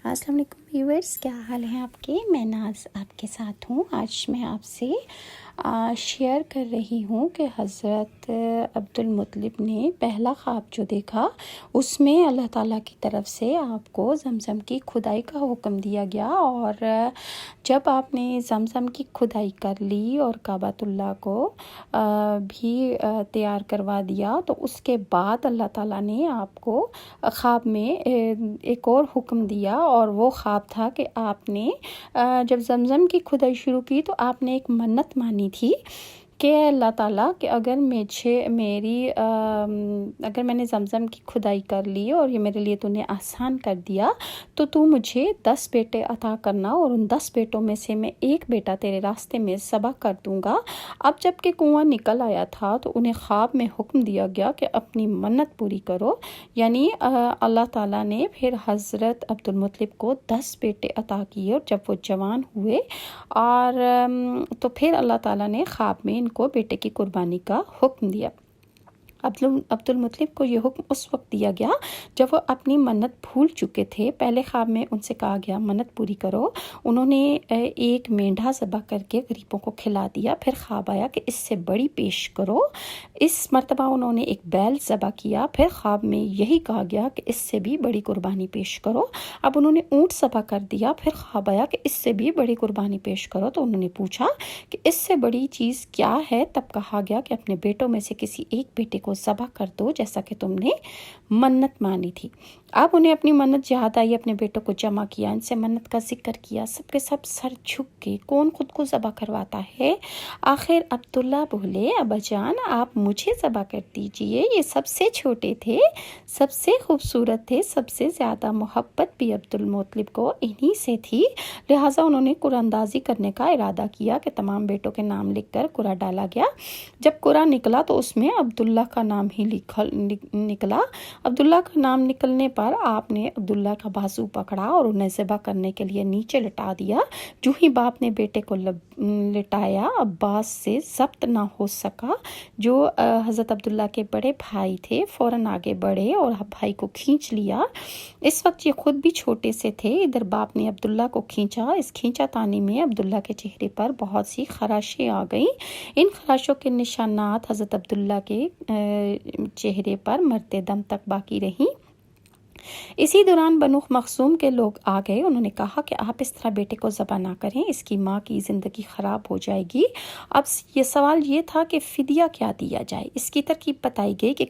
السلام علیکم ویورز، کیا حال ہیں آپ کے؟ میں ناز آپ کے ساتھ ہوں۔ آج میں آپ سے شیئر کر رہی ہوں کہ حضرت عبدالمطلب نے پہلا خواب جو دیکھا اس میں اللہ تعالیٰ کی طرف سے آپ کو زمزم کی کھدائی کا حکم دیا گیا، اور جب آپ نے زمزم کی کھدائی کر لی اور کعبۃ اللہ کو بھی تیار کروا دیا، تو اس کے بعد اللہ تعالیٰ نے آپ کو خواب میں ایک اور حکم دیا، اور وہ خواب تھا کہ آپ نے جب زمزم کی کھدائی شروع کی تو آپ نے ایک منت مانی تھی کہ اللہ تعالیٰ کہ اگر میں نے زمزم کی کھدائی کر لی اور یہ میرے لیے تو نے آسان کر دیا، تو مجھے 10 بیٹے عطا کرنا، اور ان 10 بیٹوں میں سے میں ایک بیٹا تیرے راستے میں ذبح کر دوں گا۔ اب جب کہ کنواں نکل آیا تھا تو انہیں خواب میں حکم دیا گیا کہ اپنی منت پوری کرو، یعنی اللہ تعالیٰ نے پھر حضرت عبدالمطلب کو 10 بیٹے عطا کیے، اور جب وہ جوان ہوئے اور تو پھر اللہ تعالیٰ نے خواب میں ان کو بیٹے کی قربانی کا حکم دیا۔ عبدالمطلب کو یہ حکم اس وقت دیا گیا جب وہ اپنی منت بھول چکے تھے۔ پہلے خواب میں ان سے کہا گیا منت پوری کرو، انہوں نے ایک مینڈھا ذبح کر کے غریبوں کو کھلا دیا۔ پھر خواب آیا کہ اس سے بڑی پیش کرو، اس مرتبہ انہوں نے ایک بیل ذبح کیا۔ پھر خواب میں یہی کہا گیا کہ اس سے بھی بڑی قربانی پیش کرو، اب انہوں نے اونٹ ذبح کر دیا۔ پھر خواب آیا کہ اس سے بھی بڑی قربانی پیش کرو، تو انہوں نے پوچھا کہ اس سے بڑی چیز کیا ہے؟ تب کہا گیا کہ اپنے بیٹوں میں سے کسی ایک بیٹے کو ذبح کر دو جیسا کہ تم نے منت مانی تھی۔ اب انہیں اپنی منت یاد آئی، اپنے بیٹوں کو جمع کیا، ان سے منت کا ذکر کیا، سب کے سب سر جھک کے، کون خود کو ذبح کرواتا ہے؟ آخر عبداللہ بولے ابا جان آپ مجھے ذبح کر دیجئے، یہ سب سے چھوٹے تھے، سب سے خوبصورت تھے، سب سے زیادہ محبت بھی عبدالمطلب کو انہی سے تھی، لہٰذا انہوں نے قرعہ اندازی کرنے کا ارادہ کیا کہ تمام بیٹوں کے نام لکھ کر قرعہ ڈالا گیا۔ جب قرعہ نکلا تو اس میں عبداللہ کا نام ہی نکلا۔ عبداللہ کا نام نکلنے پر آپ نے عبداللہ کا بازو پکڑا اور انہیں ذبح کرنے کے لیے نیچے لٹا دیا۔ جو ہی باپ نے بیٹے کو لٹایا، عباس سے ضبط نہ ہو سکا، جو حضرت عبداللہ کے بڑے بھائی تھے، فوراً آگے بڑھے اور بھائی کو کھینچ لیا۔ اس وقت یہ خود بھی چھوٹے سے تھے، ادھر باپ نے عبداللہ کو کھینچا۔ اس کھینچا تانی میں عبداللہ کے چہرے پر بہت سی خراشیں آ گئیں۔ ان خراشوں کے نشانات حضرت عبداللہ کے چہرے پر مرتے دم تک باقی رہیں۔ اسی دوران بنو مخزوم کے لوگ آ گئے، انہوں نے کہا کہ آپ اس طرح بیٹے کو ذبح نہ کریں، اس کی ماں کی زندگی خراب ہو جائے گی۔ اب یہ سوال یہ تھا کہ فدیہ کیا دیا جائے۔ اس کی ترکیب بتائی گئی کہ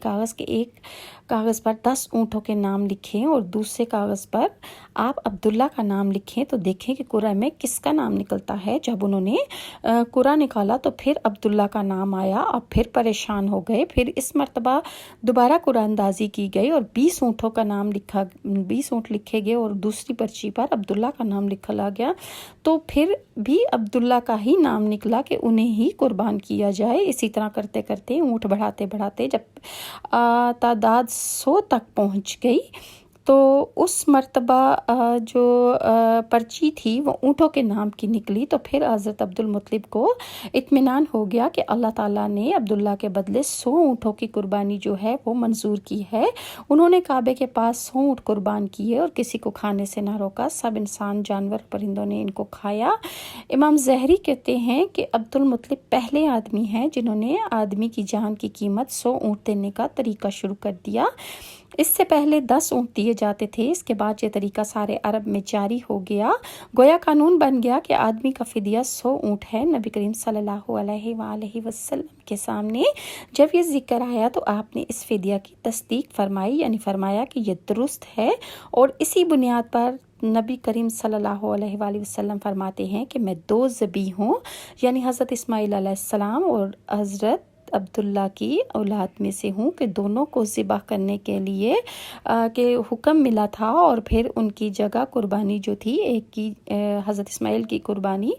ایک کاغذ پر 10 اونٹوں کے نام لکھیں اور دوسرے کاغذ پر آپ عبداللہ کا نام لکھیں، تو دیکھیں کہ قرعہ میں کس کا نام نکلتا ہے۔ جب انہوں نے قرعہ نکالا تو پھر عبداللہ کا نام آیا۔ اب پھر پریشان ہو گئے، پھر اس مرتبہ دوبارہ قرعہ اندازی کی گئی اور 20 اونٹوں کا نام 20 اونٹ لکھے گئے اور دوسری پرچی پر عبداللہ کا نام لکھا گیا، تو پھر بھی عبداللہ کا ہی نام نکلا کہ انہیں ہی قربان کیا جائے۔ اسی طرح کرتے کرتے اونٹ بڑھاتے جب تعداد 100 تک پہنچ گئی تو اس مرتبہ جو پرچی تھی وہ اونٹوں کے نام کی نکلی، تو پھر حضرت عبدالمطلب کو اطمینان ہو گیا کہ اللہ تعالیٰ نے عبداللہ کے بدلے 100 اونٹوں کی قربانی جو ہے وہ منظور کی ہے۔ انہوں نے کعبے کے پاس 100 اونٹ قربان کیے اور کسی کو کھانے سے نہ روکا، سب انسان، جانور، پرندوں نے ان کو کھایا۔ امام ظہری کہتے ہیں کہ عبدالمطلب پہلے آدمی ہیں جنہوں نے آدمی کی جان کی قیمت 100 اونٹ دینے کا طریقہ شروع کر دیا۔ اس سے پہلے 10 اونٹ دیے جاتے تھے، اس کے بعد یہ طریقہ سارے عرب میں جاری ہو گیا، گویا قانون بن گیا کہ آدمی کا فدیہ 100 اونٹ ہے۔ نبی کریم صلی اللہ علیہ وآلہ وسلم کے سامنے جب یہ ذکر آیا تو آپ نے اس فدیہ کی تصدیق فرمائی، یعنی فرمایا کہ یہ درست ہے، اور اسی بنیاد پر نبی کریم صلی اللہ علیہ وآلہ وسلم فرماتے ہیں کہ میں 2 ذبیح ہوں، یعنی حضرت اسماعیل علیہ السلام اور حضرت عبداللہ کی اولاد میں سے ہوں، کہ دونوں کو ذبح کرنے کے لیے کہ حکم ملا تھا، اور پھر ان کی جگہ قربانی جو تھی، ایک کی حضرت اسماعیل کی قربانی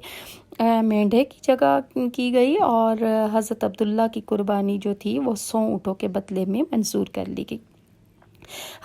مینڈھے کی جگہ کی گئی، اور حضرت عبداللہ کی قربانی جو تھی وہ 100 اونٹوں کے بدلے میں منظور کر لی گئی۔